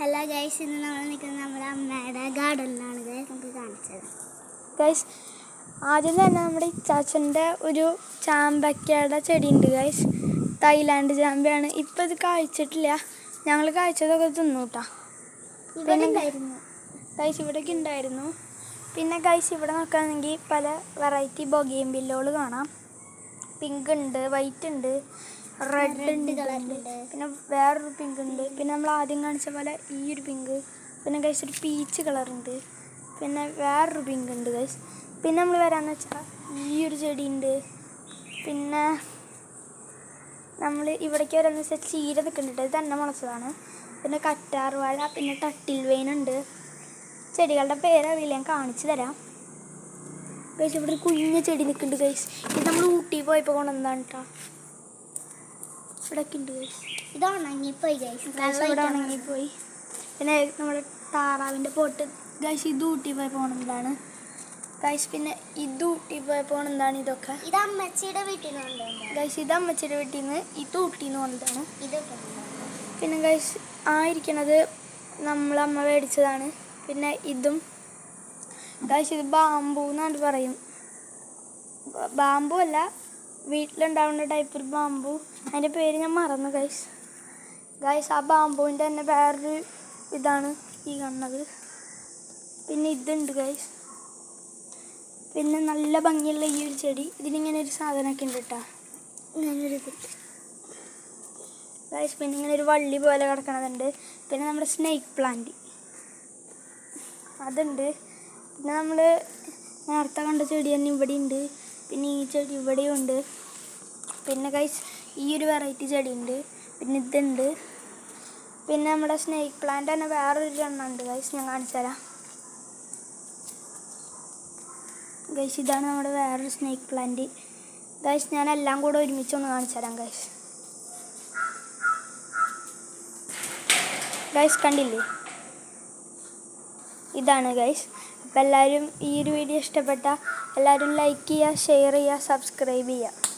Hello guys, ഇന്ന് നമ്മൾ നിൽക്കുന്നത് നമ്മുടെ അമ്മയുടെ ഗാർഡനിലാണ് ഗൈസ്. നമുക്ക് കാണിച്ചത് ഗൈസ്. ആദ്യം തന്നെ നമ്മുടെ ഇച്ചാച്ചൻ്റെ ഒരു ചാമ്പക്കയുടെ ചെടി ഉണ്ട് ഗൈസ്. തായ്ലാൻഡ് ചാമ്പയാണ്. ഇപ്പം ഇത് കായ്ച്ചിട്ടില്ല, ഞങ്ങൾ കായ്ച്ചതൊക്കെ തിന്നു കേട്ടോ. ഗൈസ് ഇവിടേക്ക് ഉണ്ടായിരുന്നു. പിന്നെ ഗൈസ് ഇവിടെ നോക്കുകയാണെങ്കിൽ പല വെറൈറ്റി ബൊഗെയിൻ വില്ലകൾ കാണാം. പിങ്ക് ഉണ്ട്, വൈറ്റ് ഉണ്ട്, റെഡ് ഉണ്ട്, പിന്നെ വേറൊരു പിങ്ക് ഉണ്ട്. പിന്നെ നമ്മൾ ആദ്യം കാണിച്ച പോലെ ഈ ഒരു പിങ്ക്, പിന്നെ ഗൈസ് ഒരു പീച്ച് കളറുണ്ട്, പിന്നെ വേറൊരു പിങ്ക് ഉണ്ട് ഗൈസ്. പിന്നെ നമ്മൾ വരാമെന്ന് വെച്ചാൽ ഈ ഒരു ചെടി ഉണ്ട്. പിന്നെ നമ്മൾ ഇവിടേക്ക് വരാമെന്ന് വെച്ചാൽ ചീര നിൽക്കുന്നുണ്ട്, ഇത് തന്നെ മുളച്ചതാണ്. പിന്നെ കറ്റാർവാഴ, പിന്നെ ടട്ടിൽ വെയിനുണ്ട്. ചെടികളുടെ പേരറിയില്ല, ഞാൻ കാണിച്ചു തരാം ഗൈസ്. ഇവിടെ ഒരു കുഞ്ഞ ചെടി നിൽക്കുന്നുണ്ട് ഗൈസ്. ഇത് നമ്മൾ ഊട്ടി പോയപ്പോൾ കൊണ്ടുവന്നതാണ് കേട്ടോ. ഇവിടെയൊക്കെ ഉണ്ട് ഗൈസ്. ഇത് ഉണങ്ങിപ്പോയി ഗൈസ്, ഇവിടെ ഉണങ്ങിപ്പോയി. പിന്നെ നമ്മുടെ താറാവിൻ്റെ പോട്ട് ഗൈസ്, ഇത് ഊട്ടി പോയപ്പോൾ കൊണ്ടുവന്നതാണ് ഗൈസ്. പിന്നെ ഇത് ഊട്ടി പോയപ്പോൾ കൊണ്ടുവന്നതാണ്. ഇതൊക്കെ ഇത് അമ്മച്ചിയുടെ വീട്ടിൽ നിന്ന് കൊണ്ടുവന്നതാണ് ഗൈസ്. ഇത് അമ്മച്ചിയുടെ വീട്ടിൽ നിന്ന്, ഇത് ഊട്ടിയിൽ നിന്ന് കൊണ്ടുവന്നതാണ്. ഇതൊക്കെ പിന്നെ ഗൈസ് ആയിരിക്കണത് നമ്മളമ്മ മേടിച്ചതാണ്. പിന്നെ ഇതും ഗൈസ്, ഇത് ബാമ്പൂ എന്നാണ് പറയും. ബാമ്പൂ അല്ല, വീട്ടിലുണ്ടാവുന്ന ടൈപ്പ് ഒരു ബാമ്പൂ. അതിൻ്റെ പേര് ഞാൻ മറന്നു ഗൈസ്. ആ ബാമ്പൂവിൻ്റെ തന്നെ വേറൊരു ഇതാണ് ഈ കാണുന്നത്. പിന്നെ ഇതുണ്ട് ഗൈസ്. പിന്നെ നല്ല ഭംഗിയുള്ള ഈ ഒരു ചെടി, ഇതിനിങ്ങനെ ഒരു സാധനമൊക്കെ ഉണ്ട് കേട്ടോ, ഇങ്ങനൊരു ഗൈസ്. പിന്നെ ഇങ്ങനെ ഒരു വള്ളി പോലെ കിടക്കണതുണ്ട്. പിന്നെ നമ്മുടെ സ്നേക്ക് പ്ലാന്റ് അതുണ്ട്. പിന്നെ നമ്മൾ നേരത്തെ കണ്ട ചെടി തന്നെ ഇവിടെ ഉണ്ട്. പിന്നെ ഈ ചെടി ഇവിടെയും ഉണ്ട്. പിന്നെ ഗൈസ് ഈ ഒരു വെറൈറ്റി ചെടി ഉണ്ട്. പിന്നെ ഇതുണ്ട്. പിന്നെ നമ്മുടെ സ്നേക്ക് പ്ലാന്റ് തന്നെ വേറൊരു എണ്ണം ഉണ്ട് ഗൈസ്, ഞാൻ കാണിച്ചു തരാം ഗൈസ്. ഇതാണ് നമ്മുടെ വേറൊരു സ്നേക്ക് പ്ലാന്റ് ഗൈസ്. ഞാൻ എല്ലാം കൂടെ ഒരുമിച്ചൊന്ന് കാണിച്ചു തരാം ഗൈസ്. കണ്ടില്ലേ, ഇതാണ് ഗൈസ്. അപ്പോൾ എല്ലാവരും ഈ ഒരു വീഡിയോ ഇഷ്ടപ്പെട്ടാൽ എല്ലാവരും ലൈക്ക് ചെയ്യുക, ഷെയർ ചെയ്യുക, സബ്സ്ക്രൈബ് ചെയ്യുക.